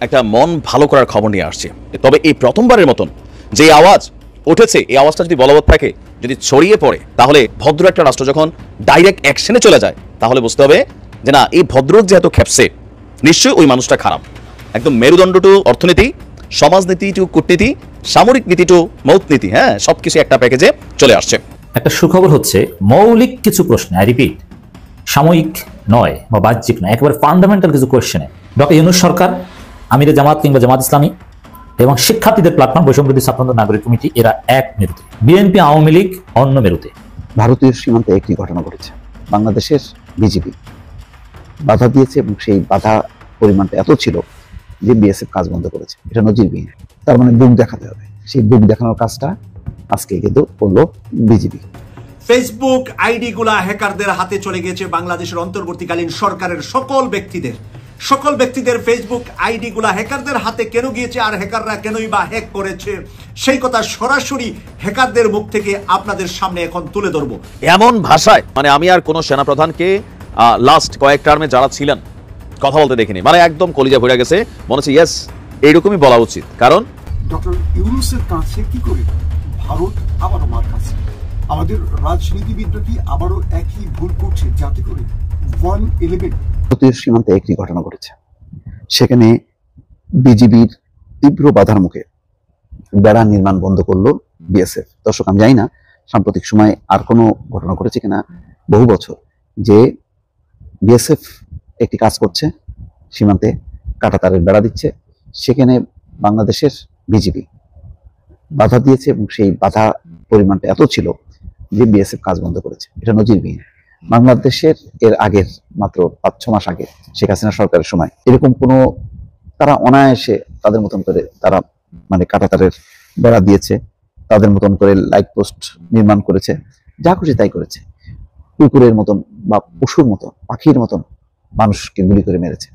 একটা মন ভালো করার খবর নিয়ে আসছে। তবে এই প্রথমবারের মতন যে আওয়াজ উঠেছে, এই আওয়াজটা যদি বলবৎ থাকে, যদি ছড়িয়ে পড়ে, তাহলে ভদ্র একটা রাষ্ট্র যখন ডাইরেক্ট অ্যাকশনে চলে যায়, তাহলে বুঝতে হবে যে না, এই ভদ্রলোক যেহেতু খেপছে, নিশ্চয়ই ওই মানুষটা খারাপ। একদম মেরুদণ্ড টু অর্থনীতি, সমাজনীতি টু কূটনীতি, সামরিক নীতি টু মৌতনীতি, হ্যাঁ, সবকিছু একটা প্যাকেজে চলে আসছে। একটা সুখবর হচ্ছে, মৌলিক কিছু প্রশ্নে, আই রিপিট, সাময়িক নয় বা বাহ্যিক নয়, একেবারে ফান্ডামেন্টাল কিছু কোয়েশ্চেনে ডক্টর ইউনূস সরকার, আমিরে জামাত কিংবা জামাত ইসলামী এবং শিক্ষার্থীদের প্ল্যাটফর্ম বৈষম্যবিরোধী ছাত্র নাগরিক কমিটি, এরা এক মেরুতে, বিএনপি আওয়ামী লীগ অন্য মেরুতে। ভারতীয় সীমান্তে একটি ঘটনা ঘটেছে। বাংলাদেশের বিজিবি বাধা দিয়েছে এবং সেই বাধা পরিমাণটা এত ছিল যে বিএসএফ কাজ বন্ধ করেছে। এটা নজিরবিহীন। তার মানে বুক দেখাতে হবে। সেই বুক দেখানোর কাজটা আজকে কিন্তু করলো বিজিবি। ফেসবুক আইডি গুলা হ্যাকারদের হাতে চলে গেছে। বাংলাদেশের অন্তর্বর্তীকালীন সরকারের সকল ব্যক্তিদের ফেসবুক আইডি গুলা হ্যাকারদের হাতে কেন গিয়েছে, আর হ্যাকাররা কেনই বা হ্যাক করেছে, সেই কথা সরাসরি হ্যাকারদের মুখ থেকে আপনাদের সামনে এখন তুলে ধরবো এমন ভাষায়, মানে আমি আর কোন সেনাপ্রধানকে লাস্ট কয়েক টার্মে যারা ছিলেন কথা বলতে দেখিনি। মানে একদম কলিজা ভরে গেছে, মনে হচ্ছে ইয়েস, এইরকমই বলা উচিত। কারণ ডক্টর ইউনূসের কাছে কি করে ভারত আবারও মার খাচ্ছে? আমাদের রাজনীতিবিদরা কি আবারও একই ভুল করছে, যাতে করে 111 ভারতীয় সীমান্তে একটি ঘটনা ঘটেছে। সেখানে বিজিবির তীব্র বাধার মুখে বেড়া নির্মাণ বন্ধ করলো বিএসএফ। দর্শক, আমি জানি না সাম্প্রতিক সময়ে আর কোনো ঘটনা ঘটেছে কিনা, বহু বছর যে বিএসএফ একটি কাজ করছে, সীমান্তে কাঁটাতারের বেড়া দিচ্ছে, সেখানে বাংলাদেশের বিজিবি বাধা দিয়েছে এবং সেই বাধা পরিমাণটা এত ছিল যে বিএসএফ কাজ বন্ধ করেছে। এটা নজিরবিহীন। বাংলাদেশের এর আগের মাত্র 5-6 মাস আগে শেখ হাসিনা সরকারের সময় এরকম কোনো, তারা অনায়াসে তাদের মতন করে তারা মানে কাঁটাতারের বেড়া দিয়েছে, তাদের মতন করে লাইট পোস্ট নির্মাণ করেছে, যা খুশি তাই করেছে। কুকুরের মতন বা পশুর মতন, পাখির মতন মানুষকে গুলি করে মেরেছে,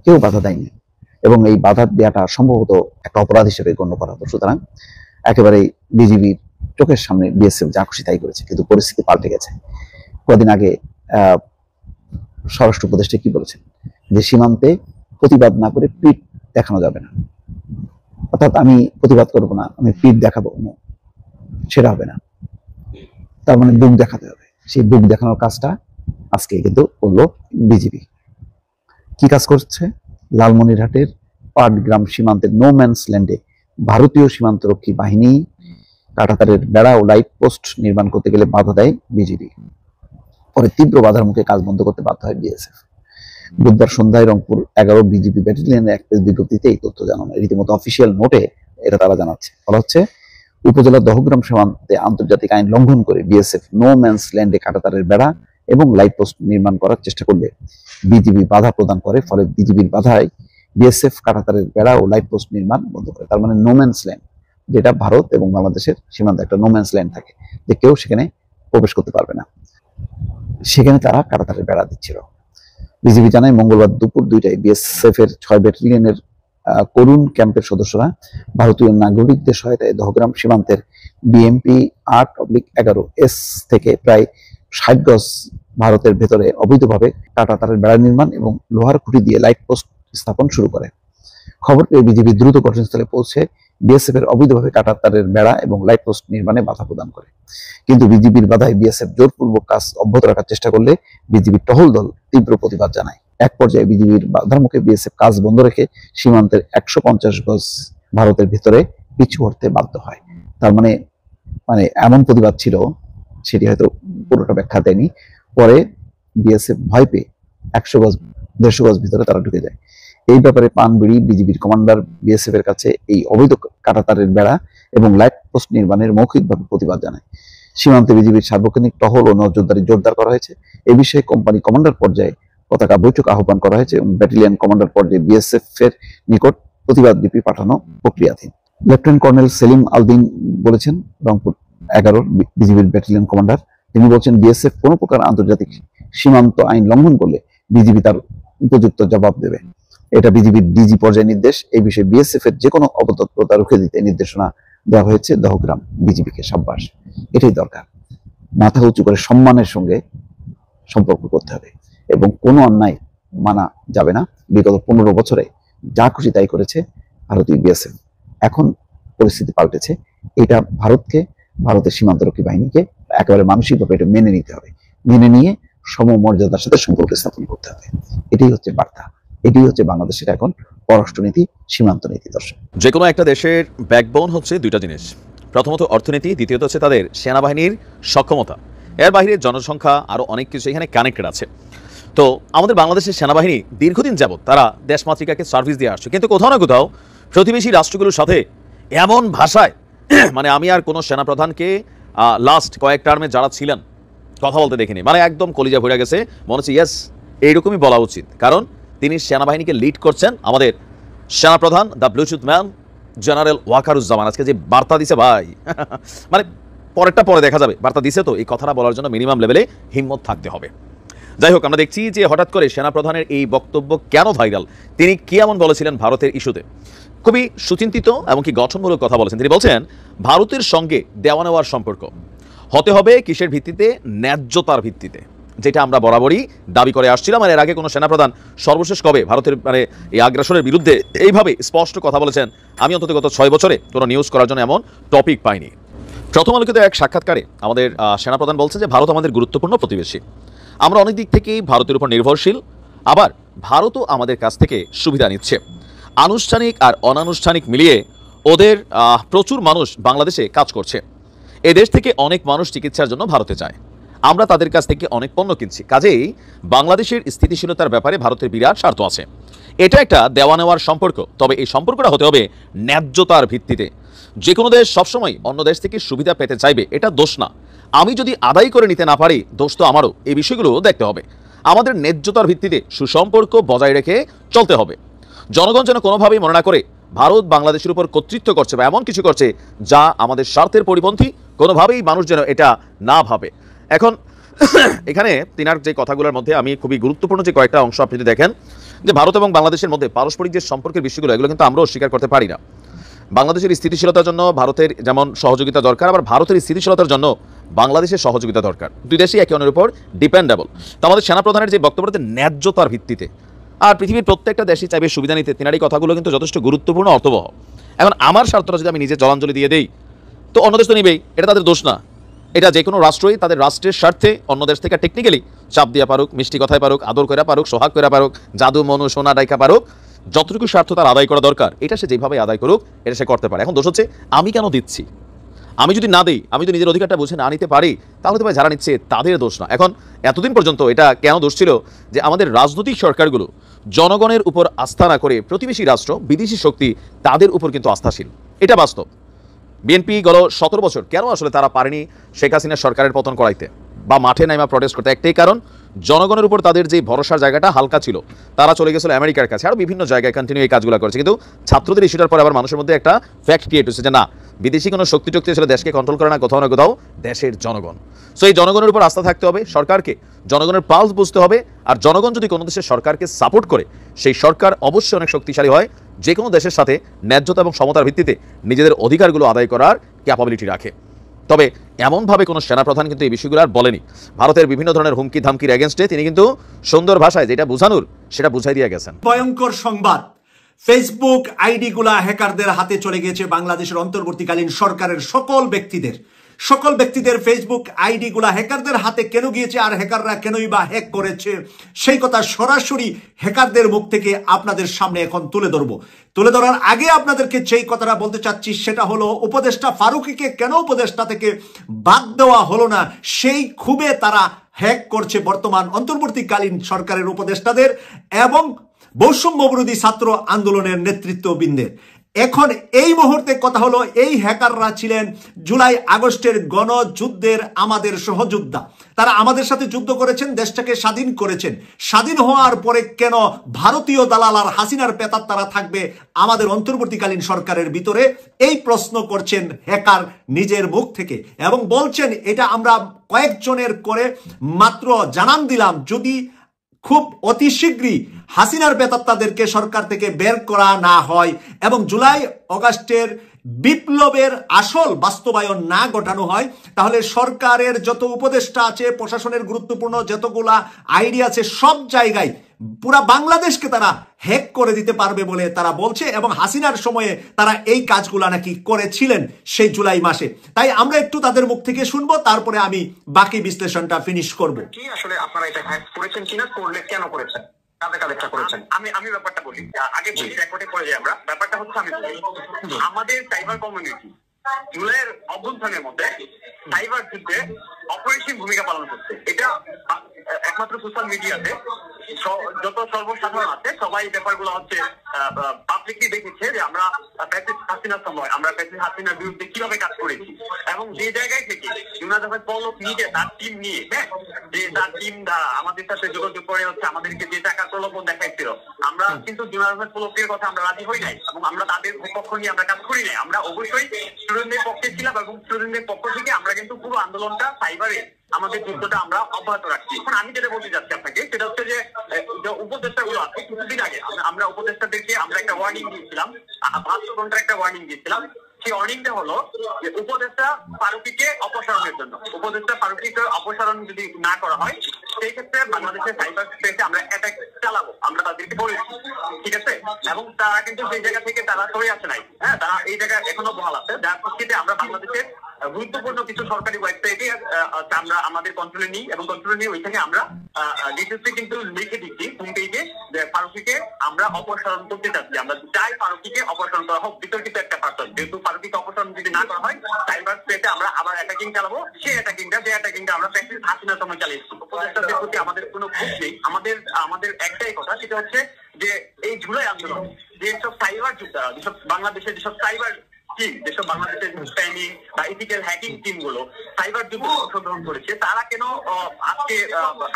কেউ বাধা দেয়নি। এবং এই বাধা দেওয়াটা সম্ভবত একটা অপরাধ হিসেবে গণ্য করা হতো। সুতরাং একেবারে বিজিবির চোখের সামনে বিএসএফ যা খুশি তাই করেছে, কিন্তু পরিস্থিতি পাল্টে গেছে। কদিন আগে স্বরাষ্ট্র উপদেষ্টা কি বলেছেন, যে সীমান্তে প্রতিবাদ না করে পিঠ দেখানো যাবে না। অর্থাৎ আমি প্রতিবাদ করবো না, আমি পিঠ দেখাবো না, সেটা হবে না। তার মানে বুক দেখাতে হবে। সেই বুক দেখানোর কাজটা আজকে কিন্তু করলো বিজিবি। কি কাজ করছে? লালমনিরহাটের পাটগ্রাম সীমান্তের নো ম্যানস ল্যান্ডে ভারতীয় সীমান্তরক্ষী বাহিনী কাঁটাতারের বেড়া ও লাইট পোস্ট নির্মাণ করতে গেলে বাধা দেয় বিজিবি। পরে তীব্র বাধার মুখে কাজ বন্ধ করতে বাধ্য হয় বিএসএফ। বুধবার সন্ধ্যায় রংপুর 11 বিজিবি ব্যাটালিয়নের এক প্রেস বিজ্ঞপ্তিতে এই তথ্য জানানো। রীতিমতো অফিসিয়াল নোটে এটা তারা জানাচ্ছে। বলা হচ্ছে, উপজেলার দহগ্রাম সীমান্তে আন্তর্জাতিক আইন লঙ্ঘন করে বিএসএফ নো ম্যানস ল্যান্ডে কাঁটাতারের বেড়া এবং লাইট পোস্ট নির্মাণ করার চেষ্টা করলে বিজিবি বাধা প্রদান করে। ফলে বিজিবির বাধায় বিএসএফ কাঁটাতারের বেড়া ও লাইট পোস্ট নির্মাণ বন্ধ করে। তার মানে নো ম্যানস ল্যান্ড, যেটা ভারত এবং বাংলাদেশের সীমান্তে একটা নো ম্যানস ল্যান্ড থাকে, যে কেউ সেখানে প্রবেশ করতে পারবে না, সেখানে তারা কাঁটাতারের বেড়া দিচ্ছিল। বিজিবি জানায়, মঙ্গলবার দুপুর 2টায় বিএসএফ এর 6 ব্যাটালিয়নের করুণ ক্যাম্পের সদস্যরা ভারতীয় নাগরিকদের সহায়তায় দহগ্রাম সীমান্তের বিএমপি 8/11S থেকে প্রায় 60 গজ ভারতের ভেতরে অবৈধভাবে কাঁটাতারের বেড়া নির্মাণ এবং লোহার খুঁটি দিয়ে লাইট পোস্ট স্থাপন শুরু করে। খবর পেয়ে বিজিবি দ্রুত ঘটনাস্থলে পৌঁছে বিএসএফ এর অবৈধভাবে কাঁটাতারের বেড়া এবং লাইট পোস্ট নির্মাণে বাধা প্রদান করে। কিন্তু বিজিবির বাধায় বিএসএফ জোরপূর্বক কাজ অব্যাহত রাখার চেষ্টা করলে বিজিবির টহল দল তীব্র প্রতিবাদ জানায়। এক পর্যায়ে বিজিবির বাধার মুখে বিএসএফ কাজ বন্ধ রেখে সীমান্তের 150 গজ ভারতের ভিতরে পিছু হটতে বাধ্য হয়। তার মানে এমন প্রতিবাদ ছিল, সেটি হয়তো পুরোটা ব্যাখ্যা দেয়নি। পরে বিএসএফ ভয় পেয়ে 100 গজ 150 গজ ভিতরে তারা ঢুকে যায়। এই ব্যাপারে পানবিড়ি বিজিবির কমান্ডার বিএসএফ এর কাছে এই অবৈধ কাঁটাতারের বেড়া এবং লাইট পোস্ট নির্মাণের মৌখিকভাবে প্রতিবাদ জানায়। সীমান্তে বিজিবির সার্বক্ষণিক টহল ও নজরদারি জোরদার করা হয়েছে। এ বিষয়ে কোম্পানি কমান্ডার পর্যায়ে পতাকা বৈঠক আহ্বান করা হয়েছে এবং ব্যাটালিয়ন কমান্ডার পর্যায়ে বিএসএফ এর নিকট প্রতিবাদ লিপি পাঠানো প্রক্রিয়াধীন। লেফটেন্যান্ট কর্নেল সেলিম আলদিন বলেছেন, রংপুর 11 বিজিবির ব্যাটালিয়ন কমান্ডার, তিনি বলছেন, বিএসএফ কোনো প্রকার আন্তর্জাতিক সীমান্ত আইন লঙ্ঘন করলে বিজিবি তার উপযুক্ত জবাব দেবে। এটা বিজিবির ডিজি পর্যায়ে নির্দেশ। এই বিষয়ে বিএসএফ এর যে কোনো অপতৎপরতা রুখে দিতে নির্দেশনা দেওয়া হয়েছে দহগ্রাম বিজিবিকে। সাব্বাস, এটাই দরকার। মাথা উঁচু করে সম্মানের সঙ্গে সম্পর্ক করতে হবে এবং কোনো অন্যায় মানা যাবে না। বিগত 15 বছরে যা খুশি তাই করেছে ভারতীয় বিএসএফ। এখন পরিস্থিতি পাল্টেছে, এটা ভারতের সীমান্তরক্ষী বাহিনীকে একেবারে মানসিকভাবে এটা মেনে নিতে হবে, মেনে নিয়ে সমমর্যাদার সাথে সম্পর্ক স্থাপন করতে হবে। এটাই হচ্ছে বার্তা, এটাই হচ্ছে বাংলাদেশের এখন পররাষ্ট্রনীতি, সীমান্ত নীতি। দর্শক, যে কোনো একটা দেশের ব্যাকবোন হচ্ছে দুইটা জিনিস, প্রথমত অর্থনীতি, দ্বিতীয়ত হচ্ছে তাদের সেনাবাহিনীর সক্ষমতা। এর বাইরে জনসংখ্যা, আরও অনেক কিছু এখানে কানেক্টেড আছে। তো আমাদের বাংলাদেশের সেনাবাহিনী দীর্ঘদিন যাবৎ তারা দেশমাতৃকাকে সার্ভিস দিয়ে আসছে, কিন্তু কোথাও না কোথাও প্রতিবেশী রাষ্ট্রগুলোর সাথে এমন ভাষায় মানে আমি আর কোনো সেনাপ্রধানকে লাস্ট কয়েক টার্মে যারা ছিলেন কথা বলতে দেখিনি, মানে একদম কলিজা ভরে গেছে, মনে হচ্ছে ইয়েস এইরকমই বলা উচিত, কারণ তিনি সেনাবাহিনীকে লিড করছেন আমাদের সেনাপ্রধান the Bluetooth man general Wakeruzzaman. আজকে যে বার্তা দিছে ভাই মানে পরেরটা পরে দেখা যাবে, বার্তা দিছে তো এই কথাটা বলার জন্য মিনিমাম লেভেলে হিম্মত থাকতে হবে। যাই হোক, আমরা দেখছি যে হঠাৎ করে সেনাপ্রধানের এই বক্তব্য কেন ভাইরাল, তিনি কি এমন বলেছিলেন ভারতের ইস্যুতে, খুবই সুচিন্তিত এমনকি গঠনমূলক কথা বলেছেন। তিনি বলছেন ভারতের সঙ্গে দেওয়া নেওয়ার সম্পর্ক হতে হবে কিসের ভিত্তিতে? ন্যায্যতার ভিত্তিতে, যেটা আমরা বরাবরই দাবি করে আসছিলাম। আর এর আগে কোনো সেনাপ্রধান সর্বশেষ কবে ভারতের মানে এই আগ্রাসনের বিরুদ্ধে এইভাবে স্পষ্ট কথা বলেছেন আমি অন্তত গত 6 বছরে কোনো নিউজ করার জন্য এমন টপিক পাইনি। প্রথম আলোকিত এক সাক্ষাৎকারে আমাদের সেনাপ্রধান বলছে যে ভারত আমাদের গুরুত্বপূর্ণ প্রতিবেশী, আমরা অনেক দিক থেকেই ভারতের উপর নির্ভরশীল, আবার ভারতও আমাদের কাছ থেকে সুবিধা নিচ্ছে। আনুষ্ঠানিক আর অনানুষ্ঠানিক মিলিয়ে ওদের প্রচুর মানুষ বাংলাদেশে কাজ করছে, এদেশ থেকে অনেক মানুষ চিকিৎসার জন্য ভারতে যায়, আমরা তাদের কাছ থেকে অনেক পণ্য কিনছি। কাজেই বাংলাদেশের স্থিতিশীলতার ব্যাপারে ভারতের বিরাট স্বার্থ আছে। এটা একটা দেওয়া নেওয়ার সম্পর্ক, তবে এই সম্পর্কটা হতে হবে ন্যায্যতার ভিত্তিতে। যে কোনো দেশ সবসময় অন্য দেশ থেকে সুবিধা পেতে চাইবে, এটা দোষ না। আমি যদি আদায় করে নিতে না পারি, দোষ তো আমারও। এই বিষয়গুলো দেখতে হবে। আমাদের ন্যায্যতার ভিত্তিতে সুসম্পর্ক বজায় রেখে চলতে হবে। জনগণ যেন কোনোভাবেই মনে না করে ভারত বাংলাদেশের উপর কর্তৃত্ব করছে বা এমন কিছু করছে যা আমাদের স্বার্থের পরিপন্থী, কোনোভাবেই মানুষ যেন এটা না ভাবে। এখন এখানে তিনার যে কথাগুলোর মধ্যে আমি খুবই গুরুত্বপূর্ণ যে কয়েকটা অংশ আপনি যদি দেখেন, যে ভারত এবং বাংলাদেশের মধ্যে পারস্পরিক যে সম্পর্কের বিষয়গুলো, এগুলো কিন্তু আমরাও স্বীকার করতে পারি না। বাংলাদেশের স্থিতিশীলতার জন্য ভারতের যেমন সহযোগিতা দরকার, আবার ভারতের স্থিতিশীলতার জন্য বাংলাদেশের সহযোগিতা দরকার। দুই দেশই একে অন্যের উপর ডিপেন্ডেবল। তো আমাদের সেনাপ্রধানের যে বক্তব্যটা ন্যায্যতার ভিত্তিতে, আর পৃথিবীর প্রত্যেকটা দেশই চাইবে সুবিধা নিতে, তিনার এই কথাগুলো কিন্তু যথেষ্ট গুরুত্বপূর্ণ, অর্থবহ। এখন আমার স্বার্থটা যদি আমি নিজে জলাঞ্জলি দিয়ে দেই, তো অন্য দেশ তো নিবেই, এটা তাদের দোষ না। এটা যে কোনো রাষ্ট্রই তাদের রাষ্ট্রের স্বার্থে অন্য দেশ থেকে টেকনিক্যালি চাপ দিয়া পারুক, মিষ্টি কথায় পারুক, আদর করে পারুক, সোহাগ করে পারুক, জাদু মনু সোনা ডাইকা পারুক, যতটুকু স্বার্থ তার আদায় করা দরকার এটা সে যেভাবে আদায় করুক, এটা সে করতে পারে। এখন দোষ হচ্ছে আমি কেন দিচ্ছি, আমি যদি না দিই, আমি যদি নিজের অধিকারটা বুঝে না নিতে পারি, তাহলে তো ভাই যারা নিচ্ছে তাদের দোষ না। এখন এতদিন পর্যন্ত এটা কেন দোষ ছিল যে আমাদের রাজনৈতিক সরকারগুলো জনগণের উপর আস্থা না করে প্রতিবেশী রাষ্ট্র, বিদেশি শক্তি তাদের উপর কিন্তু আস্থাশীল, এটা বাস্তব। বিএনপি গত 17 বছর কেন আসলে তারা পারেনি শেখ হাসিনার সরকারের পতন করাইতে বা মাঠে নাইমা প্রটেস্ট করতে? একটাই কারণ, জনগণের উপর তাদের যে ভরসার জায়গাটা হালকা ছিল, তারা চলে গেছিল আমেরিকার কাছে, আরও বিভিন্ন জায়গায় কন্টিনিউ এই কাজগুলো করেছে। কিন্তু ছাত্রদের ইস্যুটার পর আবার মানুষের মধ্যে একটা ফ্যাক্ট ক্রিয়েট হয়েছে যে না, বিদেশি কোনো শক্তি টক্তি আসলে দেশকে কন্ট্রোল করে না, কোথাও না কোথাও দেশের জনগণ। সো এই জনগণের উপর আস্থা থাকতে হবে, সরকারকে জনগণের পালস বুঝতে হবে। আর জনগণ যদি কোনো দেশের সরকারকে সাপোর্ট করে, সেই সরকার অবশ্যই অনেক শক্তিশালী হয়, যে কোনো দেশের সাথে ন্যায্যতা এবং সমতার ভিত্তিতে নিজেদের অধিকারগুলো আদায় করার ক্যাপাবিলিটি রাখে। তবে এমনভাবে কোনো সেনাপ্রধান কিন্তু এই বিষয়গুলো আর বলেনি। ভারতের বিভিন্ন ধরনের হুমকি ধামকির এগেনস্টে তিনি কিন্তু সুন্দর ভাষায় যেটা বোঝানোর সেটা বুঝাই দিয়ে গেছেন। ভয়ঙ্কর সংবাদ, ফেসবুক আইডি গুলা হ্যাকারদের হাতে চলে গিয়েছে। বাংলাদেশের অন্তর্বর্তীকালীন সরকারের সকল ব্যক্তিদের ফেসবুক আইডি গুলা হ্যাকারদের হাতে কেন গিয়েছে, আর হ্যাকাররা কেনই বা হ্যাক করেছে, সেই কথা সরাসরি হ্যাকারদের মুখ থেকে আপনাদের সামনে এখন তুলে ধরার আগে আপনাদেরকে যেই কথাটা বলতে চাচ্ছি সেটা হলো, উপদেষ্টা ফারুকীকে কেন উপদেষ্টা থেকে বাদ দেওয়া হলো না, সেই ক্ষোভে তারা হ্যাক করছে বর্তমান অন্তর্বর্তীকালীন সরকারের উপদেষ্টাদের এবং বৈষম্য বিরোধী ছাত্র আন্দোলনের নেতৃত্ববৃন্দের। এখন এই মুহূর্তে কথা হলো, এই হ্যাকাররা ছিলেন জুলাই আগস্টের গণযুদ্ধের আমাদের সহযোদ্ধা। তারা আমাদের সাথে যুদ্ধ করেছেন, দেশটাকে স্বাধীন করেছেন। স্বাধীন হওয়ার পরে কেন ভারতীয় দালাল আর হাসিনার পেতার তারা থাকবে আমাদের অন্তর্বর্তীকালীন সরকারের ভিতরে? এই প্রশ্ন করছেন হ্যাকার নিজের মুখ থেকে এবং বলছেন এটা আমরা কয়েকজনের করে মাত্র জানান দিলাম, যদি খুব অতি শীঘ্রই হাসিনার বেতাত্তাদেরকে সরকার থেকে বের করা না হয় এবং জুলাই অগাস্টের বিপ্লবের আসল বাস্তবায়ন না ঘটানো হয়, তাহলে সরকারের যত উপদেষ্টা আছে, প্রশাসনের গুরুত্বপূর্ণ যতগুলা আইডিয়া আছে, সব জায়গায় পুরা বাংলাদেশকে তারা হ্যাক করে দিতে পারবে বলে তারা বলছে, এবং হাসিনার সময়ে তারা এই কাজগুলা নাকি করেছিলেন সেই জুলাই মাসে। তাই আমরা একটু তাদের মুখ থেকে শুনবো, তারপরে আমি বাকি বিশ্লেষণটা ফিনিশ করব। কি আসলে আপনারা এটা হ্যাক করেছেন কিনা, করলে কেন করেছেন, কাদের কাদেরটা করেছেন? আমি ব্যাপারটা বলি, আগে বলি রেকর্ডে পড়ে যাই আমরা। ব্যাপারটা হচ্ছে আমি বলি, আমাদের সাইবার কমিউনিটি জুলাইয়ের অভ্যুত্থানের মধ্যে সাইবার যুদ্ধে অপরিসীম ভূমিকা পালন করছে। এটা একমাত্র সোশ্যাল মিডিয়াতে যত সর্বসাধারণ আছে সবাই ব্যাপারগুলো হচ্ছে পাবলিকলি দেখেছে যে আমরা প্যাসিভ হাসিনার সময় আমরা প্যাসিভ হাসিনার বিরুদ্ধে কিভাবে কাজ করেছি, এবং যে জায়গায় থেকে জুনায়েদ আহমেদ পল্লব নিজে তার টিম নিয়ে, হ্যাঁ, যে তার টিম আমাদের সাথে যোগাযোগ করে হচ্ছে আমাদেরকে যে টাকা প্রলোভন দেখাইছিল, আমরা কিন্তু জুনায়েদ আহমেদ পল্লবের কথা আমরা রাজি হই নাই, এবং আমরা তাদের পক্ষ নিয়ে আমরা কাজ করি নাই। আমরা অবশ্যই স্টুডেন্টদের পক্ষে ছিলাম, এবং স্টুডেন্টদের পক্ষ থেকে আমরা কিন্তু পুরো আন্দোলনটা সাইবারে আমাদের যুদ্ধটা আমরা অব্যাহত রাখছি। এখন আমি যেটা বলতে চাচ্ছি আপনাকে সেটা হচ্ছে যে উপদেষ্টা গুলো আছে, কিছুদিন আগে আমরা উপদেষ্টাদেরকে আমরা একটা ওয়ার্নিং দিয়েছিলাম, 72 ঘন্টার একটা ওয়ার্নিং দিয়েছিলাম। সেই ওয়ার্নিংটা হলো যে উপদেষ্টা ফারুকীকে অপসারণের জন্য। উপদেষ্টা ফারুকীকে অপসারণ যদি না করা হয় সেই ক্ষেত্রে বাংলাদেশের সাইবার স্পেসে আমরা অ্যাটাক চালাবো, আমরা তাদেরকে বলেছি, ঠিক আছে? এবং তারা কিন্তু সেই জায়গা থেকে তারা সরে আসে নাই, হ্যাঁ, তারা এই জায়গায় এখনো বহাল আছে। যার প্রেক্ষিতে আমরা বাংলাদেশের গুরুত্বপূর্ণ কিছু সরকারি ওয়েবসাইটে আমরা আমাদের কন্ট্রোলে নিই, এবং কন্ট্রোলে নিয়ে ওইখানে আমরা ডিটেলসে কিন্তু লিখে দিচ্ছি হোম পেজে যে ফারুকীকে আমরা অপসারণ করতে চাচ্ছি, আমরা চাই ফারুকীকে অপসারণ করা হোক। বিতর্কিত একটা পার্সন, যেহেতু ফারুকীকে অপসারণ যদি না করা হয় সাইবার স্পেসে আমরা আবার অ্যাটাকিং চালাবো। সেই অ্যাটাকিংটা আমরা প্র্যাকটিস হাসিনার সময় চালিয়েছি। উপদেষ্টাদের প্রতি আমাদের কোনো ক্ষোভ নেই, আমাদের একটাই কথা, সেটা হচ্ছে যে এই জুলাই আন্দোলন যেসব সাইবার যোদ্ধারা, যেসব বাংলাদেশের যেসব সাইবার টিম, যেসব বাংলাদেশের স্প্যামিং বা ইথিক্যাল হ্যাকিং টিম গুলো সাইবার যুদ্ধে অংশগ্রহণ করেছে, তারা কেন আজকে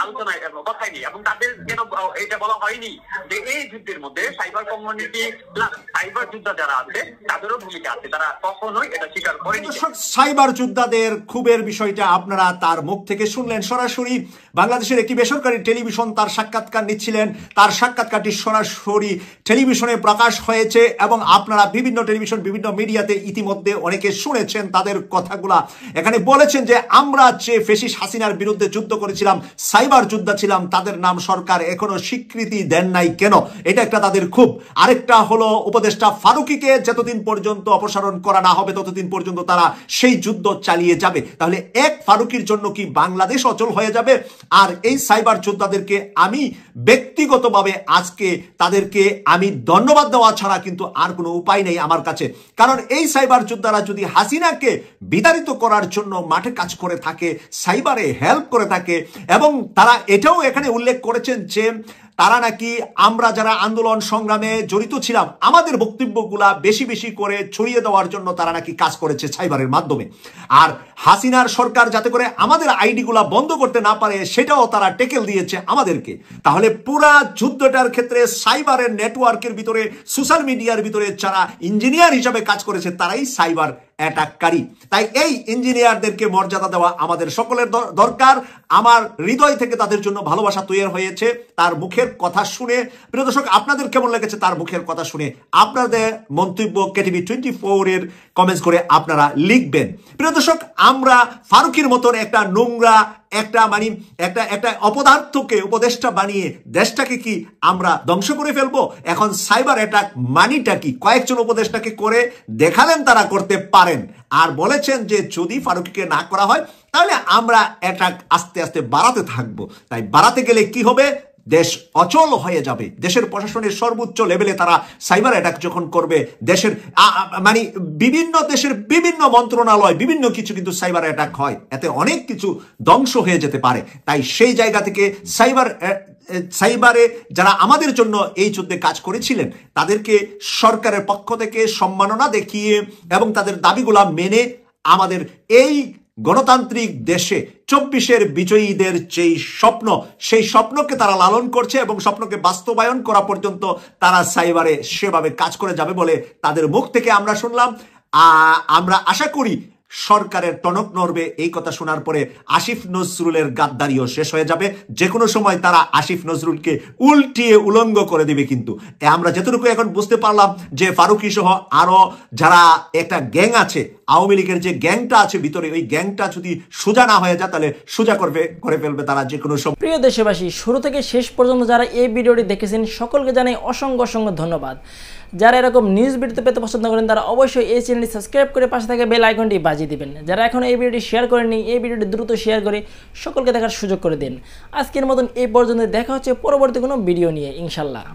আলোচনায় কথাই নেই, এবং তাদের কেন এটা বলা হয়নি যে এই যুদ্ধের মধ্যে সাইবার কমিউনিটি প্লাস সাইবার যোদ্ধা যারা আছে তাদেরও ভূমিকা আছে, তারা কখনোই এটা স্বীকার করেনি। সাইবার যোদ্ধাদের ক্ষোভের বিষয়টা আপনারা তার মুখ থেকে শুনলেন। সরাসরি বাংলাদেশের একটি বেসরকারি টেলিভিশন তার সাক্ষাৎকার নিচ্ছিলেন, তার সাক্ষাৎকারটি সরাসরি টেলিভিশনে প্রকাশ হয়েছে, এবং আপনারা বিভিন্ন টেলিভিশন বিভিন্ন মিডিয়াতে ইতিমধ্যে অনেকে শুনেছেন তাদের কথাগুলা। এখানে বলেছেন যে আমরা যে ফ্যাসিস্ট হাসিনার বিরুদ্ধে যুদ্ধ করেছিলাম, সাইবার যোদ্ধা ছিলাম, তাদের নাম সরকার এখনো স্বীকৃতি দেন নাই কেন, এটা একটা তাদের খুব। আরেকটা হলো উপদেষ্টা ফারুকীকে যতদিন পর্যন্ত অপসারণ করা না হবে ততদিন পর্যন্ত তারা সেই যুদ্ধ চালিয়ে যাবে। তাহলে এক ফারুকীর জন্য কি বাংলাদেশ অচল হয়ে যাবে? আর এই সাইবার যোদ্ধাদেরকে আমি ব্যক্তিগতভাবে আজকে তাদেরকে আমি ধন্যবাদ দেওয়া ছাড়া কিন্তু আর কোনো উপায় নেই আমার কাছে। কারণ এই সাইবার যোদ্ধারা যদি হাসিনাকে বিতাড়িত করার জন্য মাঠে কাজ করে থাকে, সাইবারে হেল্প করে থাকে, এবং তারা এটাও এখানে উল্লেখ করেছেন যে তারা নাকি আমরা যারা আন্দোলন সংগ্রামে জড়িত ছিলাম আমাদের বক্তব্যগুলা বেশি বেশি করে ছড়িয়ে দেওয়ার জন্য তারা নাকি কাজ করেছে সাইবারের মাধ্যমে। আর হাসিনার সরকার যাতে করে আমাদের আইডিগুলা বন্ধ করতে না পারে সেটাও তারা টেকেল দিয়েছে আমাদেরকে। তাহলে পুরা যুদ্ধটার ক্ষেত্রে সাইবারের নেটওয়ার্কের ভিতরে, সোশ্যাল মিডিয়ার ভিতরে যারা ইঞ্জিনিয়ার হিসাবে কাজ করেছে তারাই সাইবার অ্যাটাককারী। তাই এই ইঞ্জিনিয়ারদেরকে মর্যাদা দেওয়া আমাদের সকলের দরকার। আমার হৃদয় থেকে তাদের জন্য ভালোবাসা তৈরি হয়েছে তার মুখের কথা শুনে। প্রিয় দর্শক, আপনাদের কেমন লেগেছে তার মুখের কথা শুনে? আপনাদের মন্তব্য কেটিভি 24 এর কমেন্টস করে আপনারা লিখবেন। প্রিয় দর্শক, আমরা ফারুকীর মতন একটা নোংরা একটা অপদার্থকে উপদেষ্টা বানিয়ে দেশটাকে কি আমরা ধ্বংস করে ফেলবো? এখন সাইবার অ্যাটাক মানিটা কি? কয়েকজন উপদেষ্টাকে করে দেখালেন তারা করতে পারেন, আর বলেছেন যে যদি ফারুকীকে না করা হয় তাহলে আমরা অ্যাটাক আস্তে আস্তে বাড়াতে থাকবো। তাই বাড়াতে গেলে কি হবে? দেশ অচল হয়ে যাবে। দেশের প্রশাসনের সর্বোচ্চ লেভেলে তারা সাইবার অ্যাটাক যখন করবে, দেশের বিভিন্ন দেশের বিভিন্ন মন্ত্রণালয় বিভিন্ন কিছু কিন্তু সাইবার অ্যাটাক হয়, এতে অনেক কিছু ধ্বংস হয়ে যেতে পারে। তাই সেই জায়গা থেকে সাইবারে যারা আমাদের জন্য এই যুদ্ধে কাজ করেছিলেন তাদেরকে সরকারের পক্ষ থেকে সম্মাননা দেখিয়ে এবং তাদের দাবিগুলা মেনে আমাদের এই গণতান্ত্রিক দেশে 24-এর বিজয়ীদের যেই স্বপ্ন, সেই স্বপ্নকে তারা লালন করছে এবং স্বপ্নকে বাস্তবায়ন করা পর্যন্ত তারা সাইবারে সেভাবে কাজ করে যাবে বলে তাদের মুখ থেকে আমরা শুনলাম। আমরা আশা করি সরকারের টনক নড়বে। এই কথা শোনার পরে আসিফ নজরুলের গাদ্দারিও শেষ হয়ে যাবে। যে কোনো সময় তারা আসিফ নজরুলকে উল্টিয়ে উলঙ্গ করে দিবে। কিন্তু আমরা যতটুকু এখন বুঝতে পারলাম যে ফারুকী সহ আরো যারা একটা গ্যাং আছে আওয়ামী লীগের যে গ্যাংটা আছে ভিতরে, ওই গ্যাংটা যদি সোজা না হয়ে যায় তাহলে সোজা করে ফেলবে তারা যে কোনো সময়। প্রিয় দেশবাসী, শুরু থেকে শেষ পর্যন্ত যারা এই ভিডিওটি দেখেছেন সকলকে জানাই অসংখ্য অসংখ্য ধন্যবাদ। যারা এরকম নিউজ ভিডিও পেতে পছন্দ করেন তারা অবশ্যই এই চ্যানেলটি সাবস্ক্রাইব করে পাশে থাকা বেল আইকনটি বাজিয়ে দিবেন। যারা এখন এই ভিডিওটি শেয়ার করেননি, এই ভিডিওটি দ্রুত শেয়ার করে সকলকে দেখার সুযোগ করে দিন। আজকের মতন এই পর্যন্ত, দেখা হচ্ছে পরবর্তী কোনো ভিডিও নিয়ে ইনশাল্লাহ।